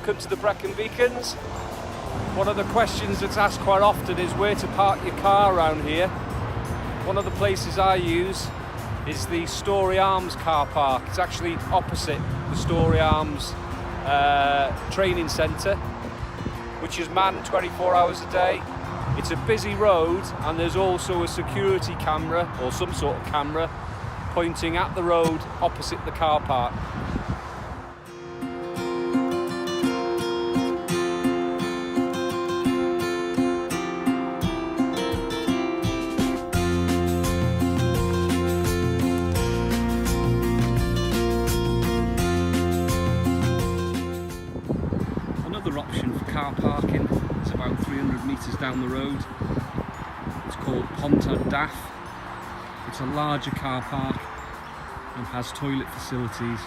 welcome to the Brecon Beacons. One of the questions that's asked quite often is where to park your car around here. One of the places I use is the Story Arms car park. It's actually opposite the Story Arms training centre, which is manned 24 hours a day. It's a busy road, and there's also a security camera or some sort of camera pointing at the road opposite the car park. Another option for car parking is about 300 metres down the road. It's called Pontad Daff. It's a larger car park and has toilet facilities.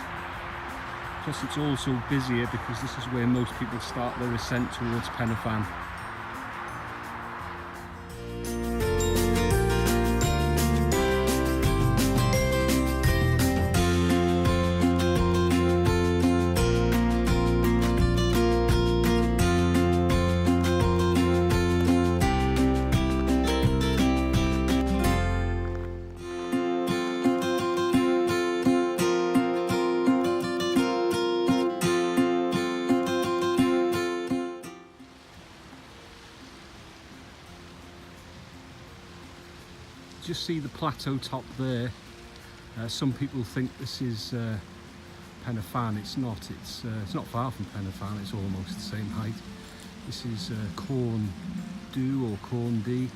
Plus it's also busier because this is where most people start their ascent towards Pen y Fan. Just see the plateau top there. Some people think this is Pen y Fan. It's not. It's not far from Pen y Fan. It's almost the same height. This is Corn Du or Corn D.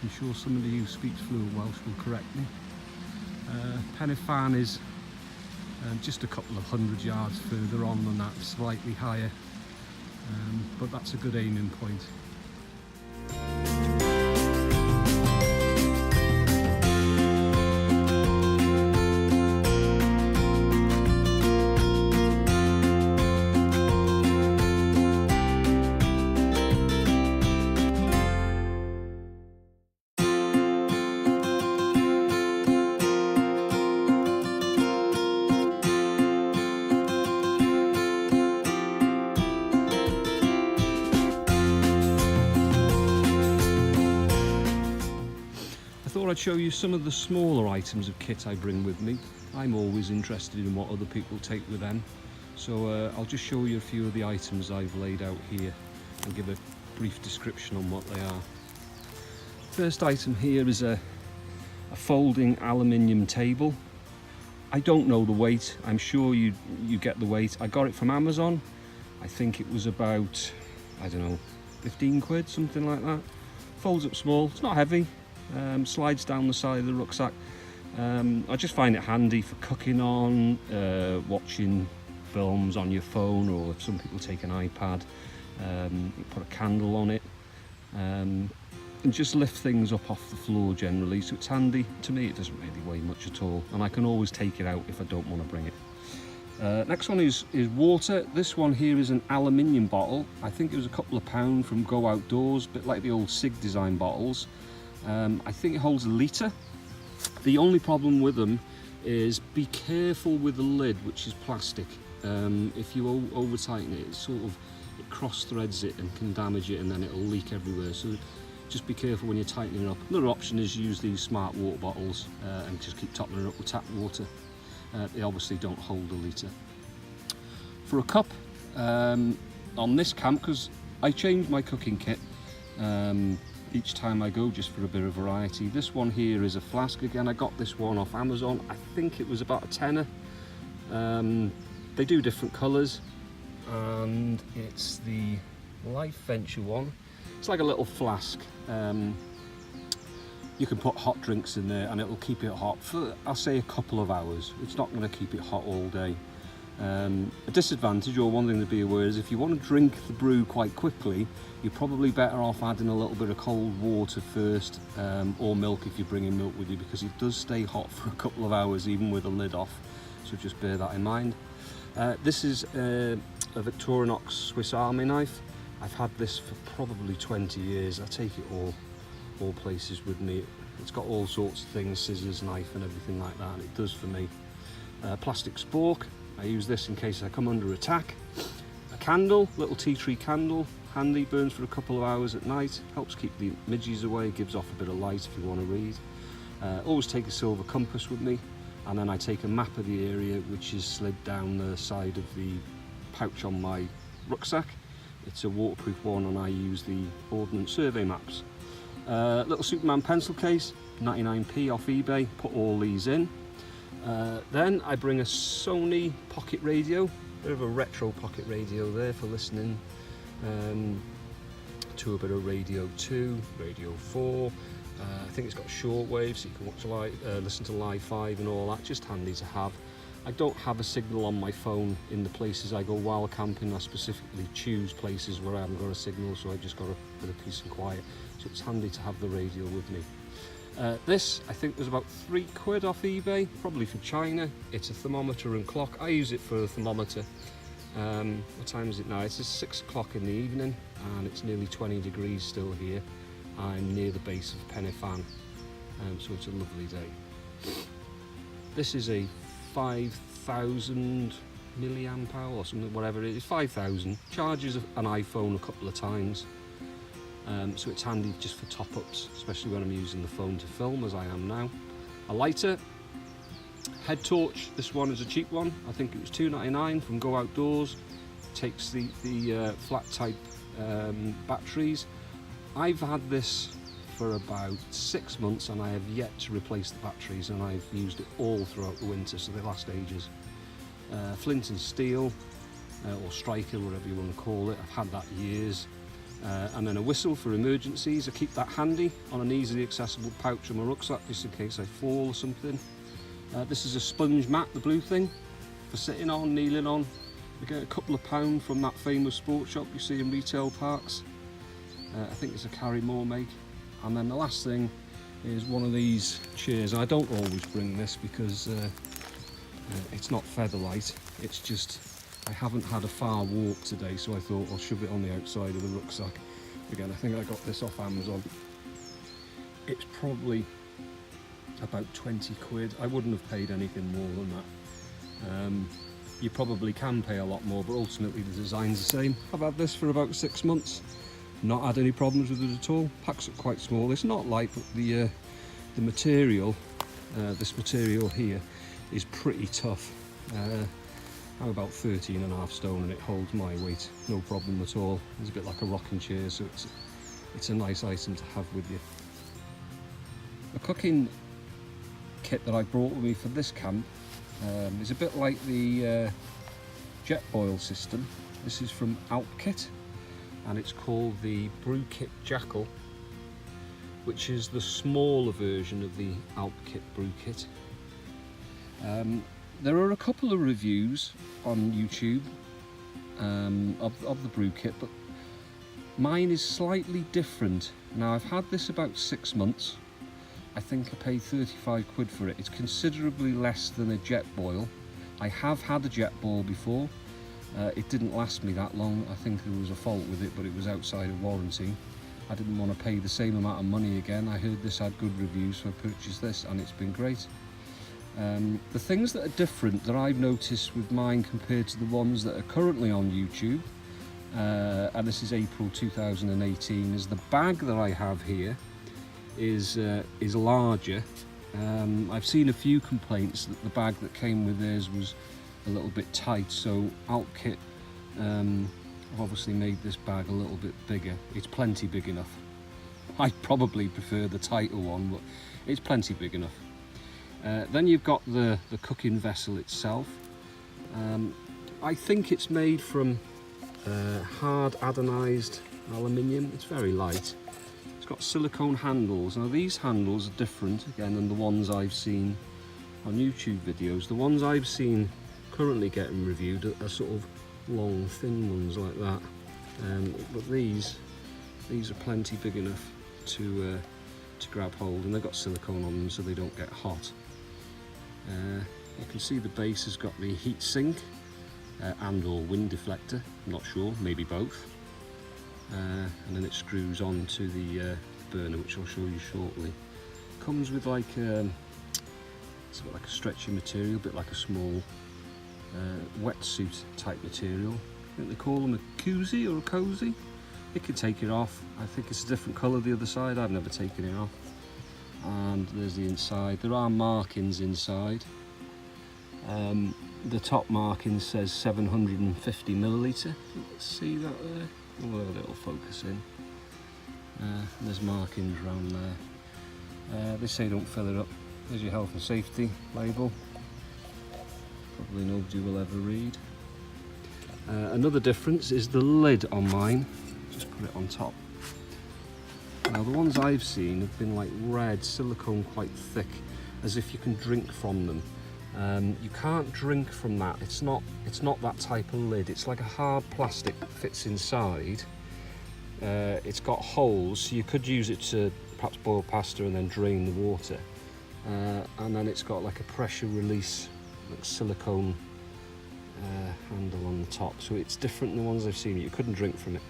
I'm sure somebody who speaks fluent Welsh will correct me. Pen y Fan is just a couple of 100 yards further on than that, slightly higher, but that's a good aiming point. I thought I'd show you some of the smaller items of kit I bring with me. I'm always interested in what other people take with them, so I'll just show you a few of the items I've laid out here and give a brief description on what they are. First item here is a folding aluminium table. I don't know the weight. I'm sure you get the weight. I got it from Amazon. I think it was about, I don't know, 15 quid, something like that. Folds up small, it's not heavy. Slides down the side of the rucksack. I just find it handy for cooking on, watching films on your phone, or if some people take an iPad, you put a candle on it, and just lift things up off the floor generally, so it's handy. To me it doesn't really weigh much at all, and I can always take it out if I don't want to bring it. Next one is water. This one here is an aluminium bottle. I think it was a couple of pounds from Go Outdoors, a bit like the old SIG design bottles. I think it holds a litre. The only problem with them is be careful with the lid, which is plastic. If you over tighten it, it cross threads it and can damage it, and then it'll leak everywhere. So just be careful when you're tightening it up. Another option is use these smart water bottles and just keep topping it up with tap water. They obviously don't hold a litre. For a cup, on this camp, because I change my cooking kit each time I go, just for a bit of variety. This one here is a flask. Again, I got this one off Amazon. I think it was about a tenner. They do different colours, and it's the Life Venture one. It's like a little flask. You can put hot drinks in there and it'll keep it hot for, I'll say, a couple of hours. It's not going to keep it hot all day. A disadvantage, or one thing to be aware, is if you want to drink the brew quite quickly, you're probably better off adding a little bit of cold water first, or milk if you're bringing milk with you, because it does stay hot for a couple of hours even with the lid off, so just bear that in mind. This is a Victorinox Swiss Army knife. I've had this for probably 20 years. I take it all places with me. It's got all sorts of things, scissors, knife and everything like that, and it does for me. Plastic spork. I use this in case I come under attack. candle, little tea tree candle, handy, burns for a couple of hours at night, helps keep the midges away, gives off a bit of light if you want to read. Always take a silver compass with me, and then I take a map of the area which is slid down the side of the pouch on my rucksack. It's a waterproof one and I use the Ordnance Survey maps. Little Superman pencil case, 99p off eBay, put all these in. Then I bring a Sony pocket radio, bit of a retro pocket radio there for listening to a bit of Radio 2, Radio 4. I think it's got shortwave so you can watch listen to Live 5 and all that, just handy to have. I don't have a signal on my phone in the places I go wild camping. I specifically choose places where I haven't got a signal, so I just got a bit of peace and quiet, so it's handy to have the radio with me. This I think was about £3 off eBay, probably from China. It's a thermometer and clock. I use it for a thermometer. What time is it now? It's just 6 o'clock in the evening and it's nearly 20 degrees still here. I'm near the base of Penifan, so it's a lovely day. This is a 5,000 milliamp hour or something, whatever it is, 5,000. Charges an iPhone a couple of times, so it's handy just for top-ups, especially when I'm using the phone to film as I am now. A lighter, head torch. This one is a cheap one. I think it was £2.99 from Go Outdoors. Takes the flat type batteries. I've had this for about 6 months and I have yet to replace the batteries, and I've used it all throughout the winter, so they last ages. Flint and steel, or striker, whatever you want to call it. I've had that years. And then a whistle for emergencies. I keep that handy on an easily accessible pouch on my rucksack just in case I fall or something. This is a sponge mat, the blue thing, for sitting on, kneeling on. You get a couple of pounds from that famous sports shop you see in retail parks. I think it's a Carrymore make. And then the last thing is one of these chairs. I don't always bring this because it's not feather light. It's just I haven't had a far walk today, so I thought I'll shove it on the outside of the rucksack. Again, I think I got this off Amazon. It's probably about 20 quid. I wouldn't have paid anything more than that. You probably can pay a lot more, but ultimately the design's the same. I've had this for about 6 months. Not had any problems with it at all. Packs are quite small. It's not light, but the material, this material here, is pretty tough. I'm about 13.5 stone and it holds my weight, no problem at all. It's a bit like a rocking chair, so it's a nice item to have with you. The cooking kit that I brought with me for this camp is a bit like the jet boil system. This is from Alpkit and it's called the Brukit Jackal, which is the smaller version of the Alpkit Brukit. There are a couple of reviews on YouTube of the Brew kit, but mine is slightly different. Now I've had this about 6 months. I think I paid 35 quid for it. It's considerably less than a jet boil. I have had a jet boil before. It didn't last me that long. I think there was a fault with it, but it was outside of warranty. I didn't want to pay the same amount of money again. I heard this had good reviews, so I purchased this and it's been great. The things that are different that I've noticed with mine compared to the ones that are currently on YouTube, and this is April 2018, is the bag that I have here is larger. I've seen a few complaints that the bag that came with theirs was a little bit tight, so Alpkit obviously made this bag a little bit bigger. It's plenty big enough. I probably prefer the tighter one, but it's plenty big enough. Then you've got the cooking vessel itself. I think it's made from hard anodized aluminium. It's very light. It's got silicone handles. Now these handles are different again than the ones I've seen on YouTube videos. The ones I've seen currently getting reviewed are sort of long, thin ones like that. But these are plenty big enough to grab hold, and they've got silicone on them so they don't get hot. You can see the base has got the heat sink and or wind deflector, I'm not sure, maybe both. And then it screws on to the burner, which I'll show you shortly. Comes with like it's a bit like a stretchy material, a bit like a small wetsuit type material. think they call them a koozie or a cozy. It can take it off. I think it's a different colour the other side. I've never taken it off. And there's the inside. There are markings inside. The top marking says 750 millilitre. See that there? We'll have a little focus in. There's markings around there. They say don't fill it up. There's your health and safety label. Probably nobody will ever read. Another difference is the lid on mine. Just put it on top. Now the ones I've seen have been like red, silicone, quite thick, as if you can drink from them. You can't drink from that. It's not that type of lid. It's like a hard plastic that fits inside. It's got holes, so you could use it to perhaps boil pasta and then drain the water. And then it's got like a pressure release, like silicone handle on the top. So it's different than the ones I've seen. You couldn't drink from it.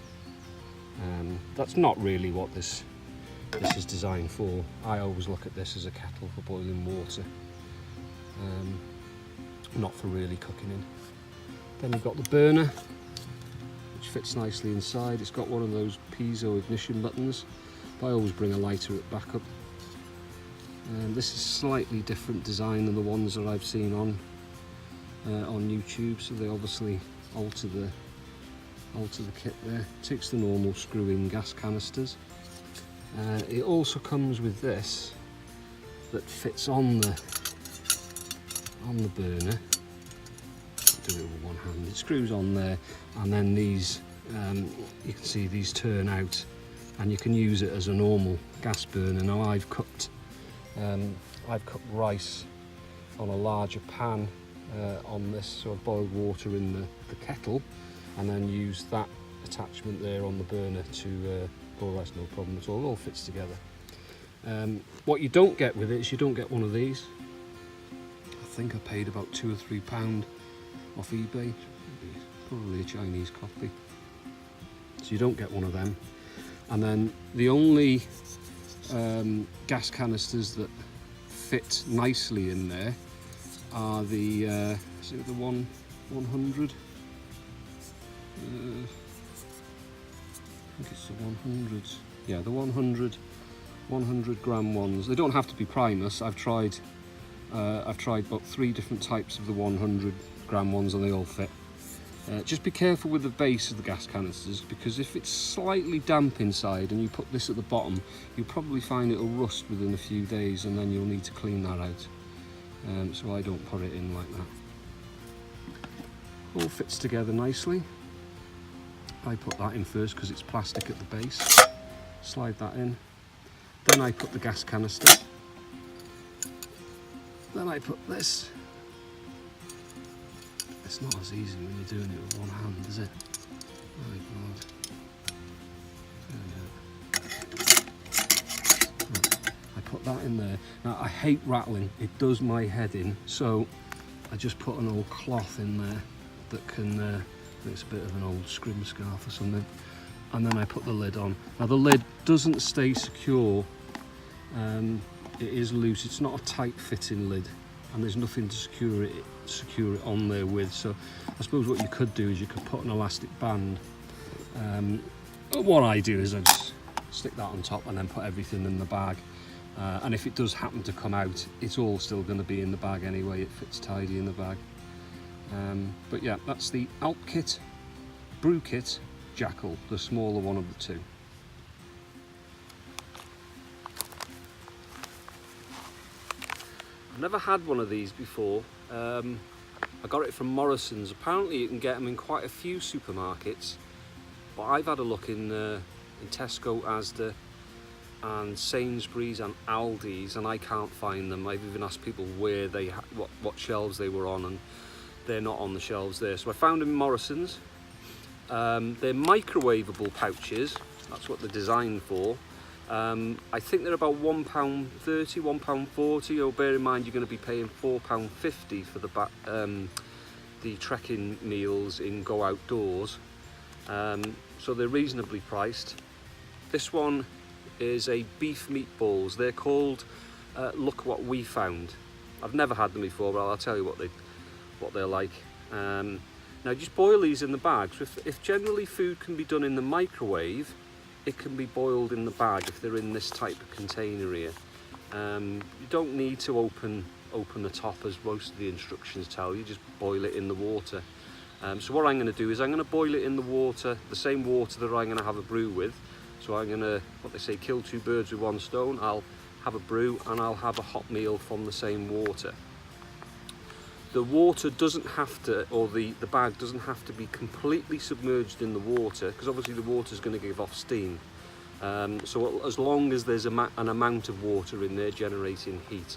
That's not really what this is designed for. I always look at this as a kettle for boiling water. Not for really cooking in. Then you've got the burner, which fits nicely inside. It's got one of those piezo ignition buttons, but I always bring a lighter back up. This is slightly different design than the ones that I've seen on YouTube, so they obviously alter the kit there. Takes the normal screw-in gas canisters. It also comes with this that fits on the burner. I'll do it with one hand. It screws on there, and then these you can see these turn out, and you can use it as a normal gas burner. Now I've cooked rice on a larger pan on this, so I've boiled water in the kettle and then used that attachment there on the burner to boil rice, no problem at all. It all fits together. What you don't get with it is you don't get one of these. I think I paid about £2 or £3 off eBay. Probably a Chinese copy. So you don't get one of them. And then the only gas canisters that fit nicely in there are the is it the 100? I think it's the 100s. Yeah, the 100 gram ones. They don't have to be Primus. I've tried about 3 different types of the 100 gram ones, and they all fit. Just be careful with the base of the gas canisters, because if it's slightly damp inside and you put this at the bottom, you'll probably find it'll rust within a few days, and then you'll need to clean that out. So I don't put it in like that. All fits together nicely. I put that in first because it's plastic at the base. Slide that in. Then I put the gas canister. Then I put this. It's not as easy when you're doing it with one hand, is it? My God. Right. I put that in there. Now I hate rattling. It does my head in, so I just put an old cloth in there that can, it's a bit of an old scrim scarf or something. And then I put the lid on. Now the lid doesn't stay secure. It is loose. It's not a tight fitting lid, and there's nothing to secure it on there with. So I suppose what you could do is you could put an elastic band. What I do is I just stick that on top and then put everything in the bag. And if it does happen to come out, it's all still going to be in the bag anyway. It fits tidy in the bag. But yeah, that's the Alpkit Brukit Jackal, the smaller one of the two. I've never had one of these before. I got it from Morrison's. Apparently you can get them in quite a few supermarkets, but I've had a look in Tesco, Asda and Sainsbury's and Aldi's, and I can't find them. I've even asked people where they what shelves they were on, and they're not on the shelves there. So I found them in Morrison's. They're microwavable pouches. That's what they're designed for. I think they're about £1.30, £1.40. Oh, bear in mind you're going to be paying £4.50 for the trekking meals in Go Outdoors. So they're reasonably priced. This one is a beef meatballs. They're called Look What We Found. I've never had them before, but I'll tell you what they're like. Now just boil these in the bag. So if generally food can be done in the microwave, it can be boiled in the bag if they're in this type of container here. You don't need to open the top as most of the instructions tell you, just boil it in the water. So what I'm going to do is I'm going to boil it in the water, the same water that I'm going to have a brew with. So I'm going to, what they say, kill two birds with one stone. I'll have a brew and I'll have a hot meal from the same water. The water doesn't have to, or the bag doesn't have to be completely submerged in the water, because obviously the water is going to give off steam. So as long as there's an amount of water in there generating heat.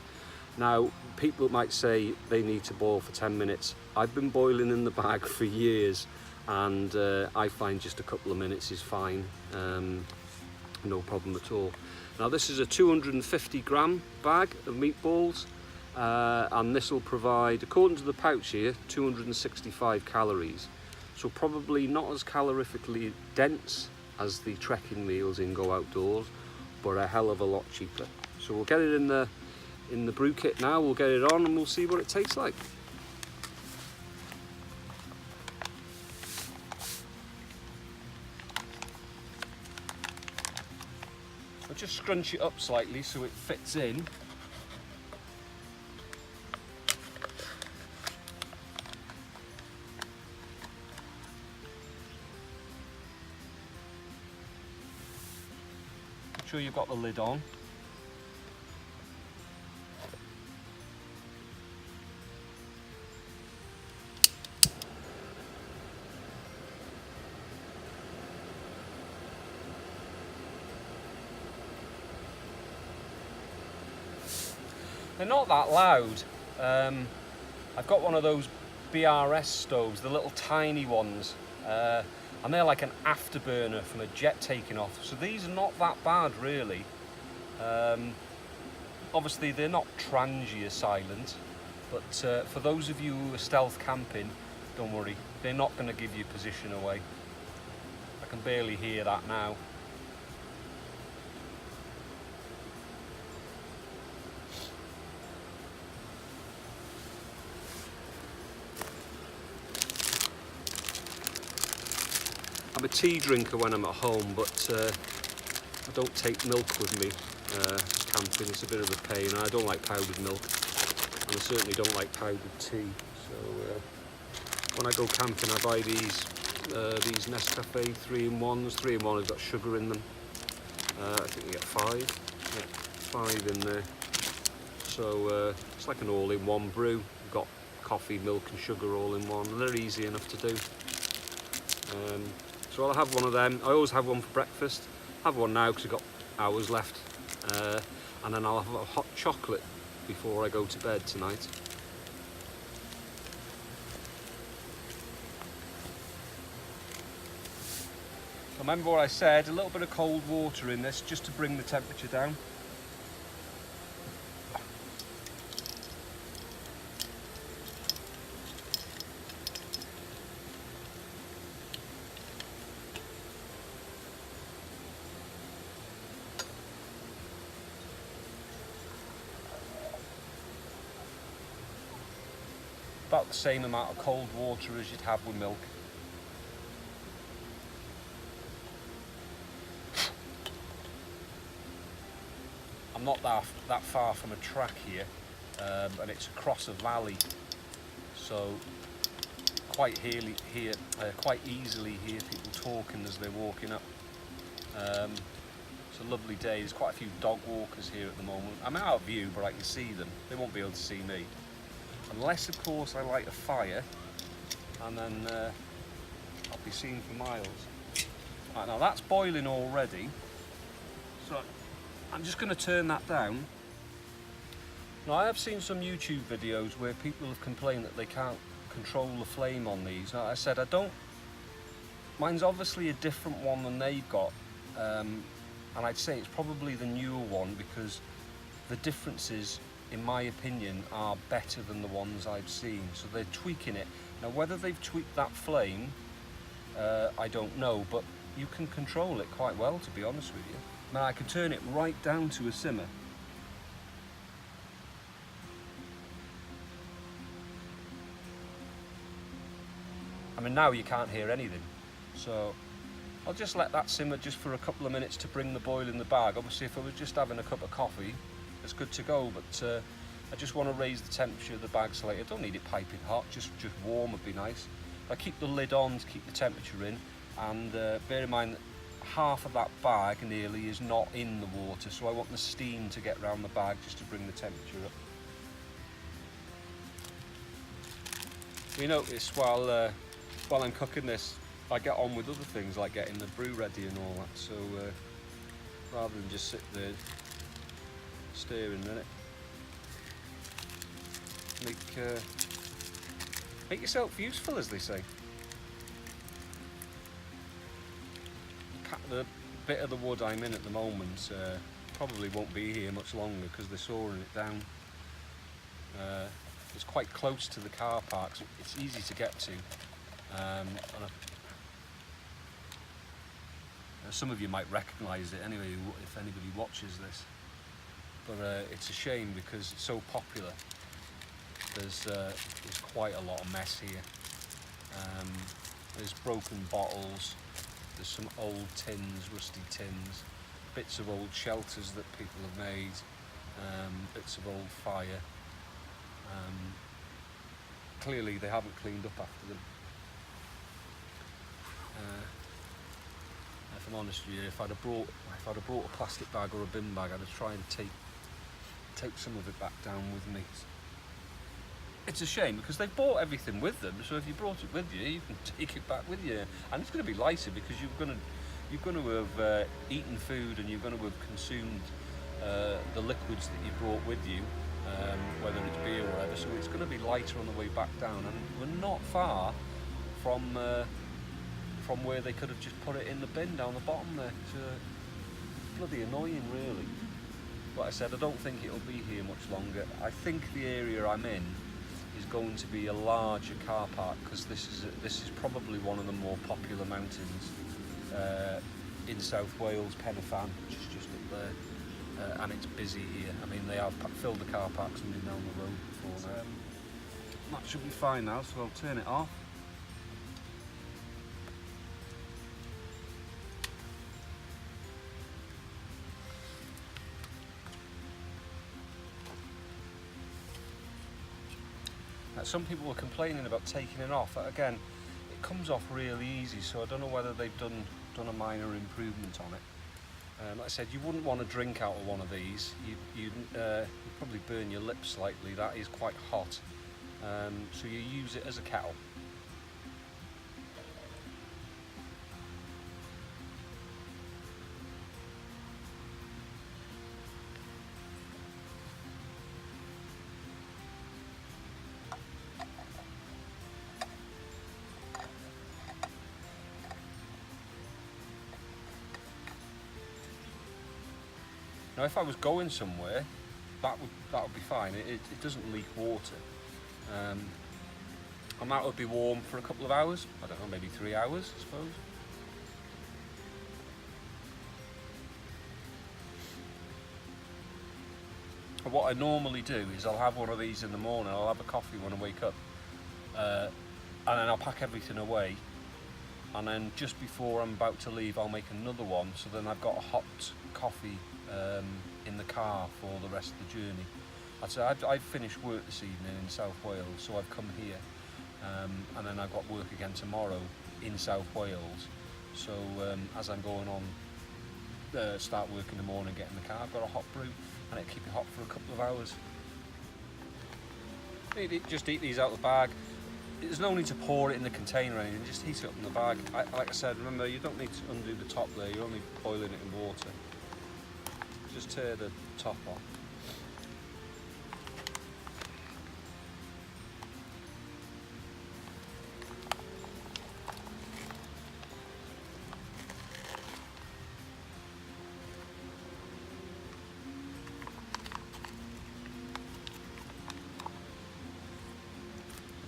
Now, people might say they need to boil for 10 minutes. I've been boiling in the bag for years, and I find just a couple of minutes is fine. No problem at all. Now, this is a 250 gram bag of meatballs, and this will provide, according to the pouch here, 265 calories. So probably not as calorifically dense as the trekking meals in Go Outdoors, but a hell of a lot cheaper. So we'll get it in the brew kit now, we'll get it on and we'll see what it tastes like. I'll just scrunch it up slightly so it fits in. Make sure you've got the lid on. They're not that loud. I've got one of those BRS stoves, the little tiny ones, and they're like an afterburner from a jet taking off. So these are not that bad, really. Obviously, they're not transier silent, but for those of you who are stealth camping, don't worry, they're not going to give you position away. I can barely hear that now. I'm a tea drinker when I'm at home, but I don't take milk with me camping. It's a bit of a pain, and I don't like powdered milk, and I certainly don't like powdered tea. So when I go camping, I buy these Nescafe 3-in-1s. 3-in-1 has got sugar in them. I think you get 5. Yeah, 5 in there. So it's like an all-in-one brew. You've got coffee, milk, and sugar all in one, and they're easy enough to do. So I'll have one of them. I always have one for breakfast. I have one now because I've got hours left. And then I'll have a hot chocolate before I go to bed tonight. Remember what I said, a little bit of cold water in this just to bring the temperature down. About the same amount of cold water as you'd have with milk. I'm not that far from a track here, and it's across a valley, so quite easily hear people talking as they're walking up. It's a lovely day. There's quite a few dog walkers here at the moment. I'm out of view, but I can see them. They won't be able to see me. Unless, of course, I light a fire, and then I'll be seen for miles. Right, now that's boiling already, so I'm just going to turn that down. Now, I have seen some YouTube videos where people have complained that they can't control the flame on these. Now, I said mine's obviously a different one than they've got, and I'd say it's probably the newer one because the differences, in my opinion, are better than the ones I've seen. So they're tweaking it. Now, whether they've tweaked that flame, I don't know, but you can control it quite well, to be honest with you. Now, I can turn it right down to a simmer. I mean, now you can't hear anything. So I'll just let that simmer just for a couple of minutes to bring the boil in the bag. Obviously, if I was just having a cup of coffee, it's good to go, but I just want to raise the temperature of the bag slightly. I don't need it piping hot, just warm would be nice. I keep the lid on to keep the temperature in, and bear in mind that half of that bag nearly is not in the water, so I want the steam to get around the bag just to bring the temperature up. You notice while I'm cooking this, I get on with other things like getting the brew ready and all that, so rather than just sit there staring at it, make yourself useful, as they say. The bit of the wood I'm in at the moment probably won't be here much longer because they're sawing it down. It's quite close to the car park, so it's easy to get to. Some of you might recognise it anyway if anybody watches this, but it's a shame because it's so popular. There's quite a lot of mess here. There's broken bottles, there's some old tins, rusty tins, bits of old shelters that people have made, bits of old fire. Clearly they haven't cleaned up after them. If I'm honest with you, if I'd have brought a plastic bag or a bin bag, I'd have tried and take some of it back down with me. It's a shame because they've bought everything with them, so if you brought it with you, you can take it back with you, and it's going to be lighter because you're going to have eaten food and you're going to have consumed the liquids that you brought with you, whether it's beer or whatever. So it's going to be lighter on the way back down, and we're not far from where they could have just put it in the bin down the bottom there. It's bloody annoying, really. But I said I don't think it'll be here much longer. I think the area I'm in is going to be a larger car park because this is probably one of the more popular mountains in South Wales, Penafan, which is just up there, and it's busy here. I mean, they have filled the car park something down the road before now. That should be fine now, so I'll turn it off. Some people were complaining about taking it off. Again, it comes off really easy, so I don't know whether they've done a minor improvement on it. Like I said, you wouldn't want to drink out of one of these. You'd probably burn your lips slightly. That is quite hot, so you use it as a kettle. Now, if I was going somewhere, that would be fine. It doesn't leak water, and that would be warm for a couple of hours. I don't know, maybe 3 hours, I suppose. And what I normally do is I'll have one of these in the morning. I'll have a coffee when I wake up, and then I'll pack everything away. And then just before I'm about to leave, I'll make another one. So then I've got a hot coffee in the car for the rest of the journey. I've finished work this evening in South Wales, so I've come here, and then I've got work again tomorrow in South Wales. So as I'm going on, start work in the morning, get in the car, I've got a hot brew, and it'll keep it hot for a couple of hours. Just eat these out of the bag. There's no need to pour it in the container or anything, just heat it up in the bag. Like I said, remember, you don't need to undo the top there, you're only boiling it in water. Just tear the top off.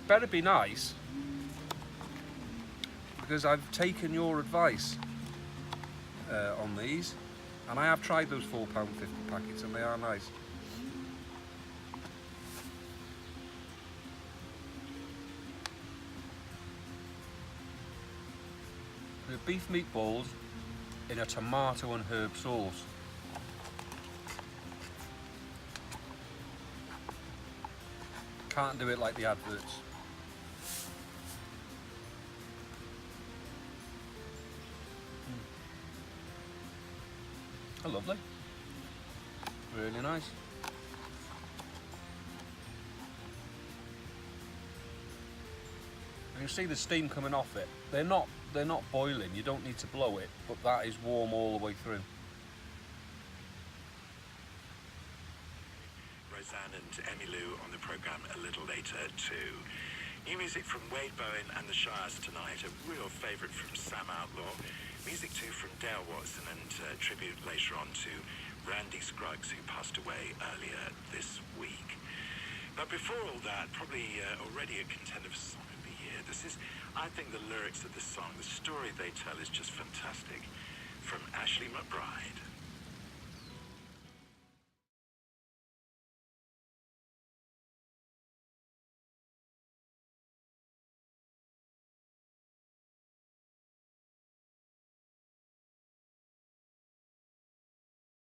Better be nice, because I've taken your advice on these, and I have tried those £4.50 packets, and they are nice. with beef meatballs in a tomato and herb sauce. Can't do it like the adverts. Oh, lovely. Really nice. And you see the steam coming off it. They're not boiling. You don't need to blow it, but that is warm all the way through. Roseanne and Emmylou on the programme a little later too. New music from Wade Bowen and the Shires tonight, a real favourite from Sam Outlaw. Music too from Dale Watson, and tribute later on to Randy Scruggs, who passed away earlier this week. But before all that, probably already a contender for Song of the Year. This is, I think the lyrics of this song, the story they tell is just fantastic. From Ashley McBride.